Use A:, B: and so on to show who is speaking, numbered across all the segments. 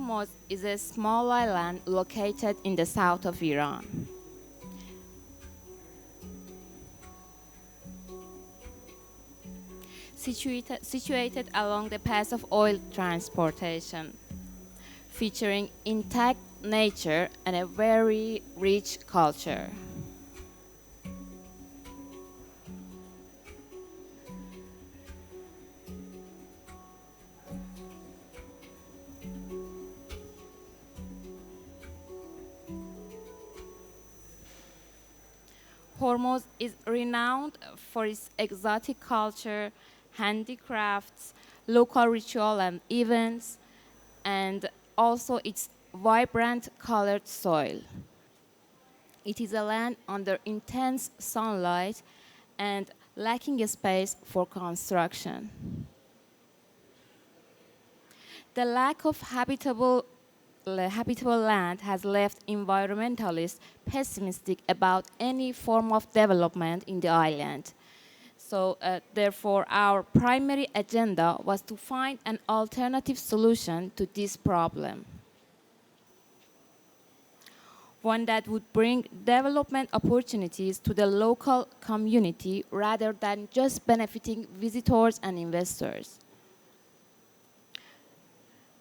A: Hormuz is a small island located in the south of Iran. Situated along the path of oil transportation, featuring intact nature and a very rich culture. Hormuz is renowned for its exotic culture, handicrafts, local ritual and events, and also its vibrant colored soil. It is a land under intense sunlight and lacking a space for construction. The lack of habitable land has left environmentalists pessimistic about any form of development in the island. So, therefore, our primary agenda was to find an alternative solution to this problem, one that would bring development opportunities to the local community rather than just benefiting visitors and investors.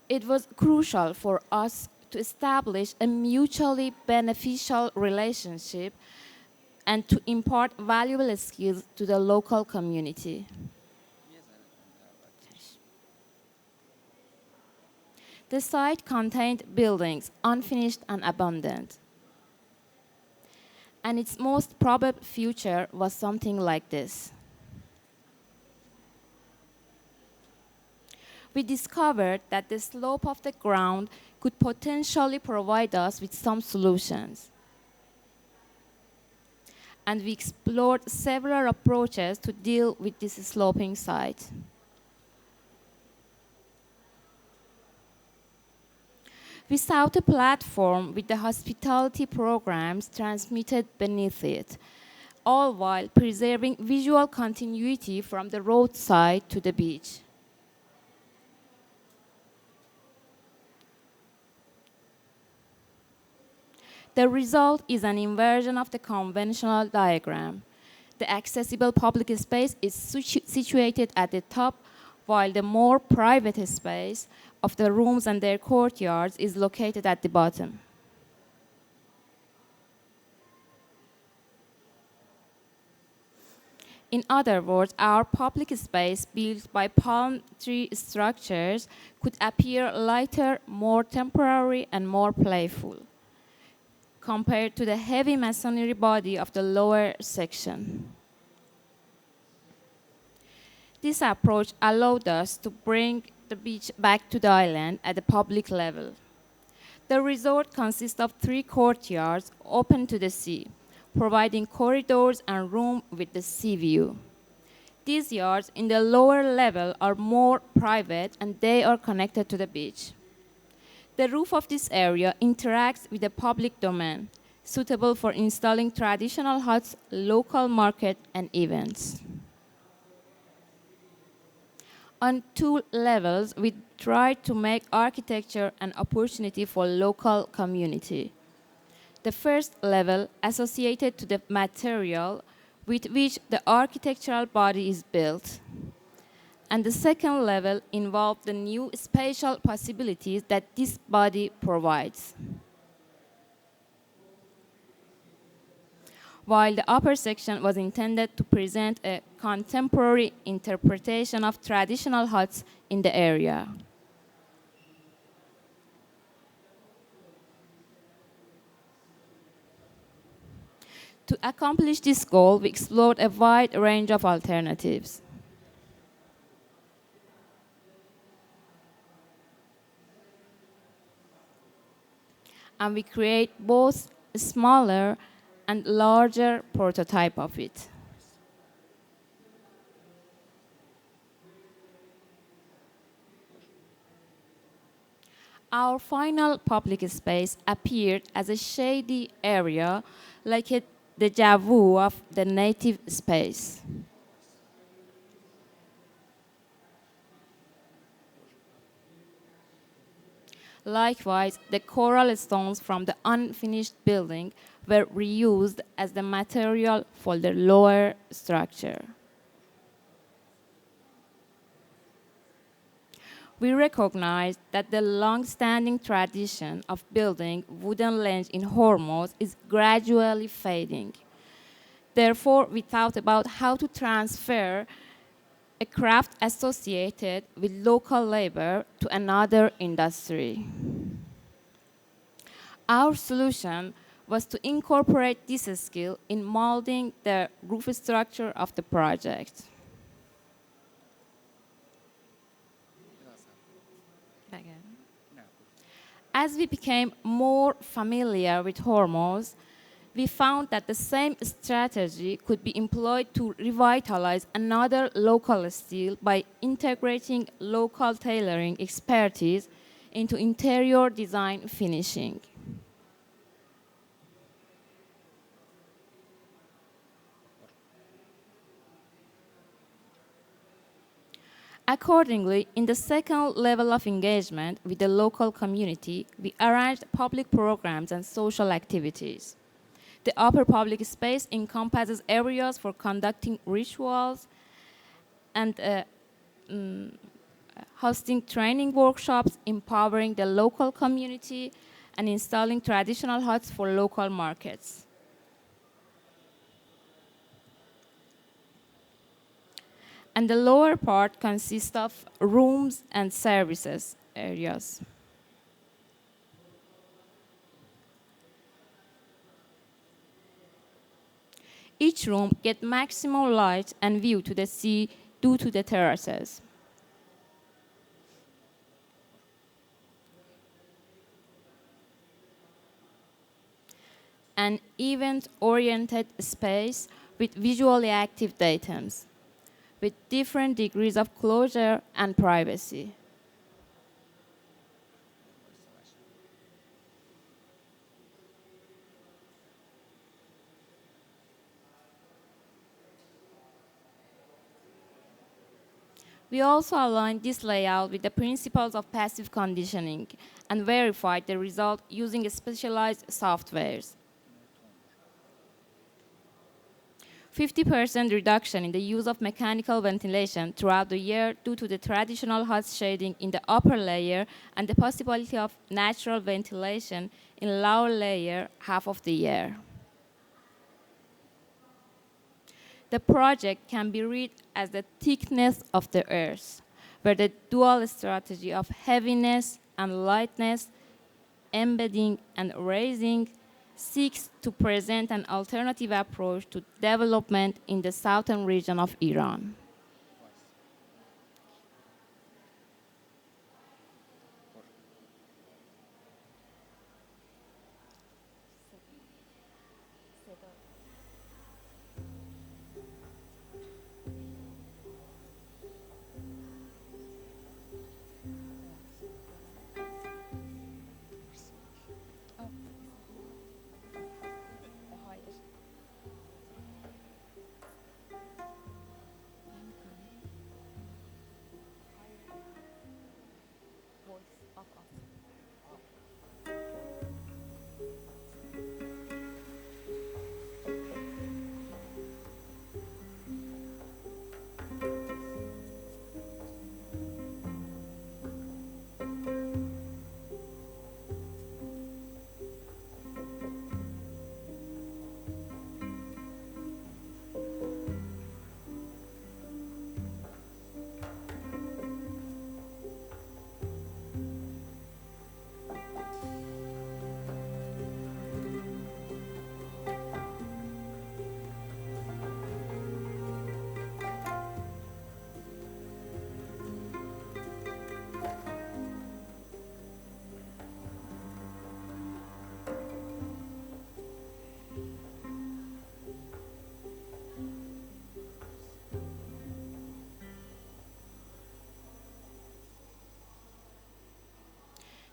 A: It was crucial for us to establish a mutually beneficial relationship and to impart valuable skills to the local community. The site contained buildings, unfinished and abandoned. And its most probable future was something like this. We discovered that the slope of the ground could potentially provide us with some solutions. And we explored several approaches to deal with this sloping site. We sought a platform with the hospitality programs transmitted beneath it, all while preserving visual continuity from the roadside to the beach. The result is an inversion of the conventional diagram. The accessible public space is situated at the top, while the more private space of the rooms and their courtyards is located at the bottom. In other words, our public space built by palm tree structures could appear lighter, more temporary, and more playful compared to the heavy masonry body of the lower section. This approach allowed us to bring the beach back to the island at the public level. The resort consists of 3 courtyards open to the sea, providing corridors and room with the sea view. These yards in the lower level are more private and they are connected to the beach. The roof of this area interacts with the public domain, suitable for installing traditional huts, local market, and events. On 2 levels, we tried to make architecture an opportunity for local community. The first level associated to the material with which the architectural body is built. And the second level involved the new spatial possibilities that this body provides. While the upper section was intended to present a contemporary interpretation of traditional huts in the area. To accomplish this goal, we explored a wide range of alternatives. And we create both smaller and larger prototype of it. Our final public space appeared as a shady area, like a deja vu of the native space. Likewise, the coral stones from the unfinished building were reused as the material for the lower structure. We recognize that the long-standing tradition of building wooden ledge in Hormuz is gradually fading. Therefore, we thought about how to transfer a craft associated with local labor to another industry. Our solution was to incorporate this skill in molding the roof structure of the project. As we became more familiar with Hormuz, we found that the same strategy could be employed to revitalize another local style by integrating local tailoring expertise into interior design finishing. Accordingly, in the second level of engagement with the local community, we arranged public programs and social activities. The upper public space encompasses areas for conducting rituals and hosting training workshops, empowering the local community, and installing traditional huts for local markets. And the lower part consists of rooms and services areas. Each room gets maximum light and view to the sea due to the terraces. An event-oriented space with visually active datums, with different degrees of closure and privacy. We also aligned this layout with the principles of passive conditioning and verified the result using specialized softwares. 50% reduction in the use of mechanical ventilation throughout the year due to the traditional hot shading in the upper layer and the possibility of natural ventilation in lower layer half of the year. The project can be read as the thickness of the earth, where the dual strategy of heaviness and lightness, embedding and raising, seeks to present an alternative approach to development in the southern region of Iran.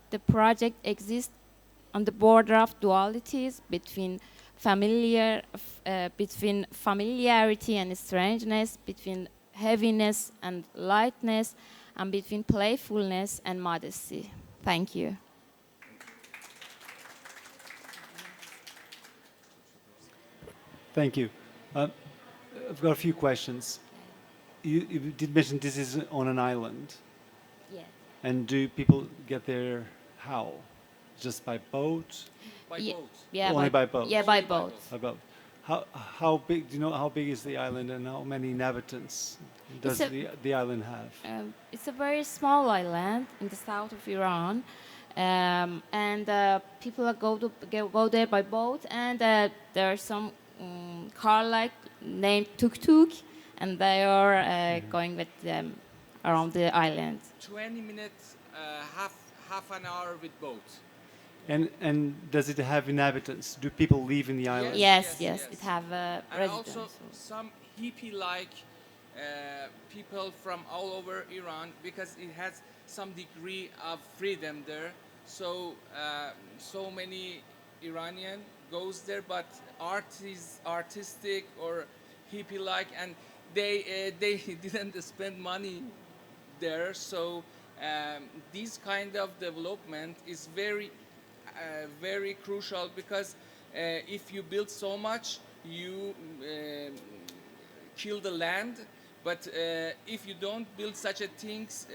A: The project exists on the border of dualities between familiarity and strangeness, between heaviness and lightness, and between playfulness and modesty. Thank you.
B: Thank you. Uh, I've got a few questions. You did mention this is on an island,
A: Yes.
B: and do people get there how? Just by boat?
C: By
A: Ye-
C: boat.
A: Yeah,
B: Only by boat?
A: Yeah, by
C: Only by
A: boat.
C: boat.
B: By boat. How big? Do you know how big is the island and how many inhabitants
A: It's
B: does
A: a
B: the island have?
A: it's a very small island in the south of Iran, and people go there by boat, and there are some car like named tuk tuk, and they are going with them around the island.
C: 20 minutes, half an hour with boat.
B: And does it have inhabitants? Do people live in the island?
A: Yes,
C: yes,
A: yes,
C: yes.
A: it have
C: And
A: residents.
C: also some hippie-like people from all over Iran, because it has some degree of freedom there. So so many Iranian goes there, but art is artistic or hippie-like, and they didn't spend money there. So this kind of development is very crucial, because if you build so much, you kill the land. But if you don't build such a things,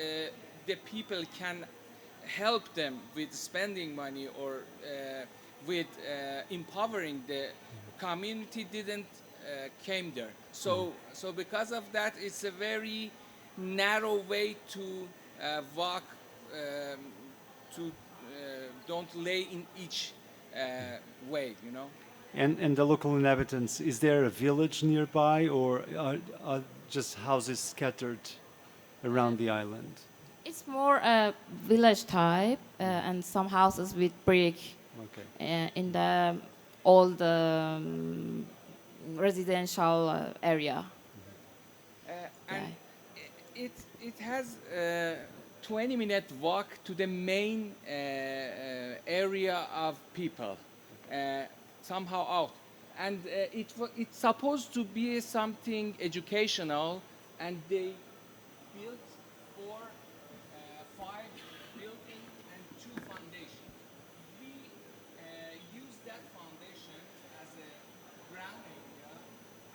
C: the people can help them with spending money or with empowering the community didn't came there. So because of that, it's a very narrow way to walk, to don't lay in each way, you know.
B: And the local inhabitants, is there a village nearby or are just houses scattered around the island?
A: It's more a village type, and some houses with brick
B: Okay.
A: in the old residential area.
C: And
A: Yeah.
C: it has 20-minute walk to the main area of people, somehow out, and it's supposed to be something educational, and they built four, five building and two foundation. We use that foundation as a ground area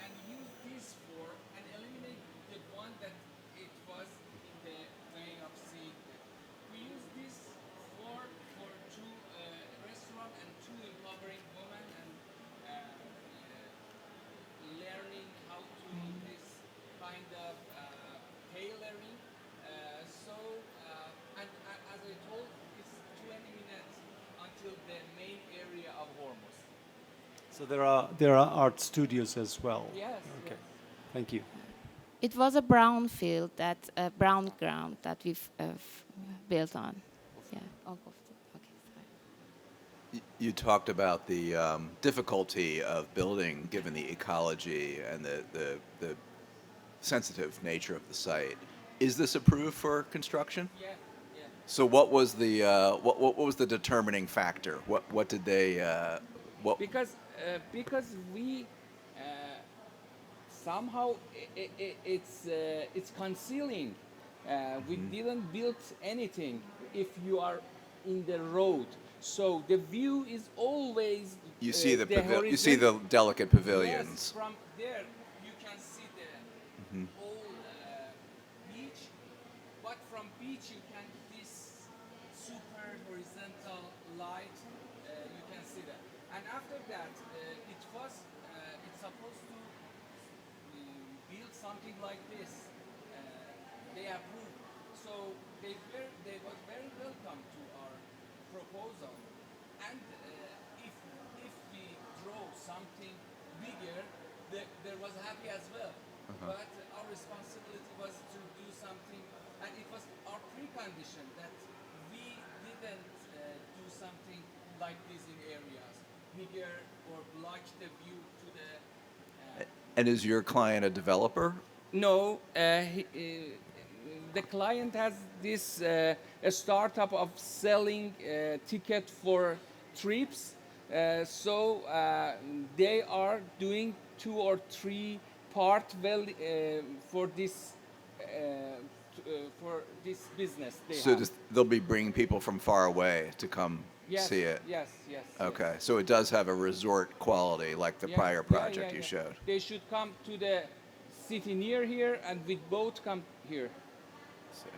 C: and use this for and eliminate the one that it was in the way of seeing it. We use this for two restaurant and two empowering women and learning how to this kind of tailoring. As I told, it's 20 minutes until the main area of Hormuz.
B: So there are art studios as well.
C: Yes.
B: Okay.
C: Yes.
B: Thank you.
A: It was a brown field, that brown ground that we've built on. Yeah. Okay. Fine.
D: You talked about the difficulty of building, given the ecology and the sensitive nature of the site. Is this approved for construction?
C: Yeah. Yeah.
D: So what was the what was the determining factor? What did they what
C: Because we somehow it's concealing. We didn't build anything if you are in the road. So the view is always
D: you see the
C: horizon.
D: you see the delicate pavilions.
C: Yes, from there you can see the whole beach, but from beach you can this super horizontal light. You can see that, and after that it's supposed to build something like this. They approved, so they was very welcome to our proposal, and if we draw something bigger, they was happy as well. But our responsibility was to do something, and it was our precondition that we didn't do something like this in areas bigger or block the view to the.
D: And is your client a developer?
C: No, the client has this a startup of selling ticket for trips. So they are doing 2 or 3 part for this business. They
D: So
C: have.
D: they'll be bringing people from far away to come
C: Yes,
D: see it.
C: yes, yes.
D: Okay,
C: Yes.
D: so it does have a resort quality like the
C: Yeah,
D: prior
C: yeah,
D: project
C: yeah,
D: you
C: yeah.
D: showed.
C: They should come to the city near here, and with boat come here.
D: So-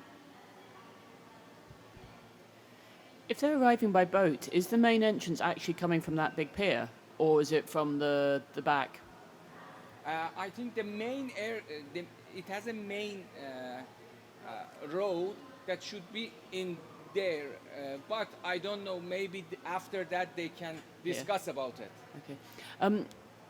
E: If they're arriving by boat, is the main entrance actually coming from that big pier, or is it from the back?
C: I think the main it has a main road that should be in there, but I don't know. Maybe after that they can discuss about it.
E: Okay.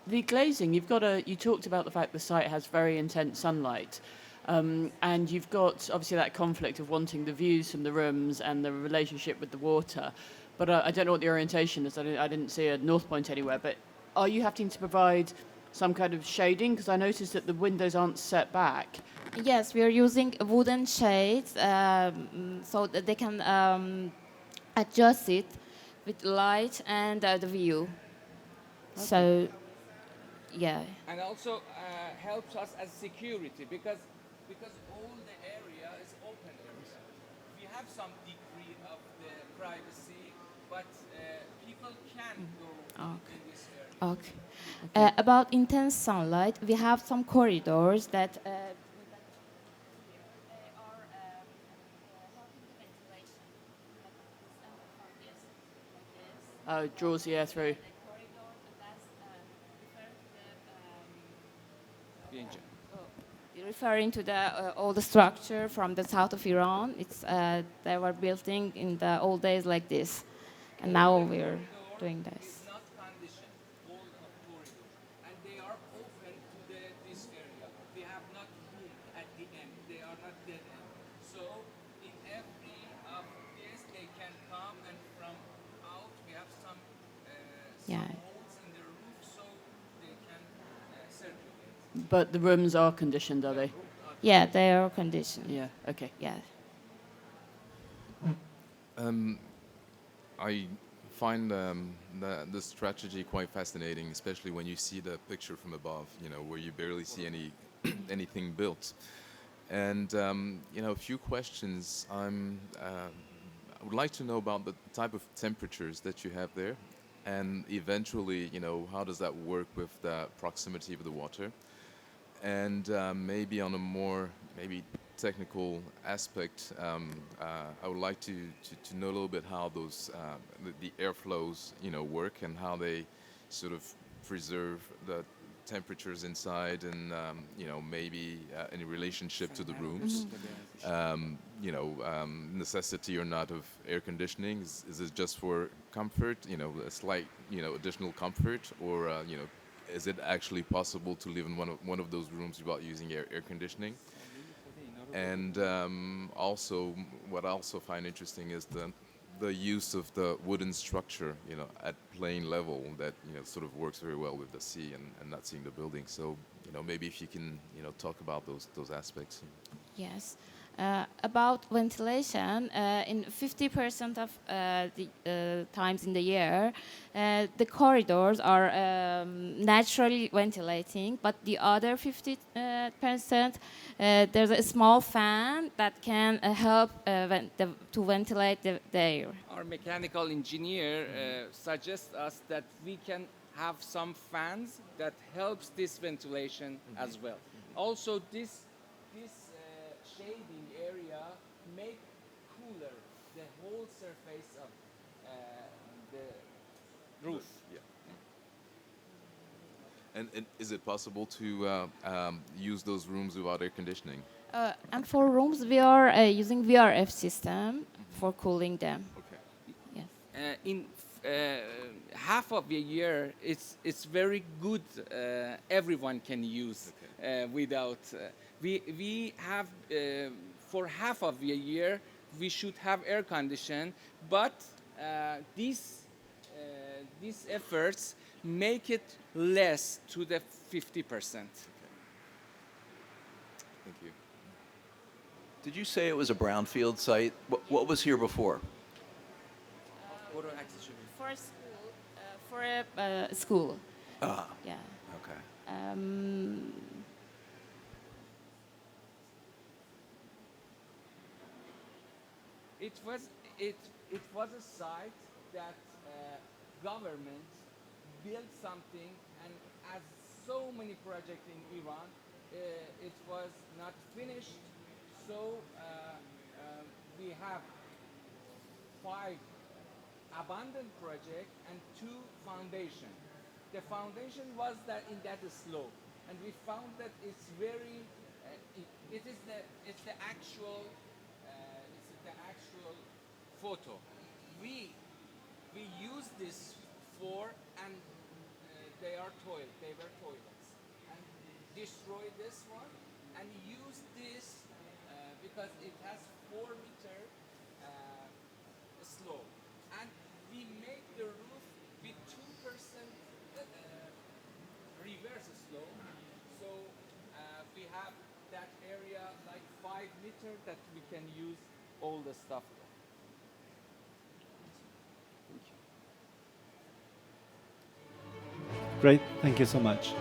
E: The glazing, you talked about the fact the site has very intense sunlight. And you've got obviously that conflict of wanting the views from the rooms and the relationship with the water. But I don't know what the orientation is. I didn't see a north point anywhere. But are you having to provide some kind of shading? Because I noticed that the windows aren't set back.
A: Yes, we are using wooden shades so that they can adjust it with light and the view. So, yeah.
C: And also helps us as security because all the area is open area. We have some degree of the privacy, but people can go in this area.
A: Okay. About intense sunlight, we have some corridors that are
E: It draws the air through.
A: referring to the old structure from the south of Iran. They were built in the old days like this, and now we're doing this.
C: It's not conditioned, all of corridor, and they are open to this area. They have not room at the end. They are not dead end. So in every of this, they can come, and from out we have some
A: Yeah.
C: holes in the roof, so they can circulate.
E: But the rooms are conditioned, are they?
A: Yeah, they are conditioned.
E: Yeah. Okay.
A: Yeah.
F: I find the strategy quite fascinating, especially when you see the picture from above, where you barely see anything built. And, a few questions. I would like to know about the type of temperatures that you have there, and eventually, how does that work with the proximity of the water? And maybe on a more technical aspect, I would like to know a little bit how those the airflows work and how they sort of preserve the temperatures inside, and maybe in relationship to the rooms. Necessity or not of air conditioning, is it just for comfort, a slight additional comfort, or is it actually possible to live in one of those rooms without using air conditioning? And also, what I also find interesting is the use of the wooden structure, at plane level, that sort of works very well with the sea and not seeing the building. So, maybe if you can, talk about those aspects.
A: Yes. About ventilation, in 50% of the times in the year, the corridors are naturally ventilating, but the other 50%, there's a small fan that can help to ventilate the air.
C: Our mechanical engineer suggests us that we can have some fans that helps this ventilation as well. Also, this shading area make cooler the whole surface of the roof.
F: Yeah. And is it possible to use those rooms without air conditioning?
A: And for rooms, we are using VRF system for cooling them.
F: Okay.
A: Yes.
C: In half of the year, it's very good. Everyone can use without. We have for half of the year we should have air condition, but these efforts make it less to the 50%.
F: Thank you.
D: Did you say it was a brownfield site? What was here before?
A: For a school, for a school.
D: Ah,
A: Yeah.
D: okay.
C: It was a site that government built something, and as so many projects in Iran, it was not finished. So we have 5 abandoned project and 2 foundation. The foundation was that in that slope, and we found that it's very, it's the actual, photo. We we use this for, and they were toilets, and destroy this one and use this because it has 4-meter slope, and we make the roof with 2% reverse slope, so we have that area like 5 meter that we can use all the stuff there.
B: Great. Thank you so much.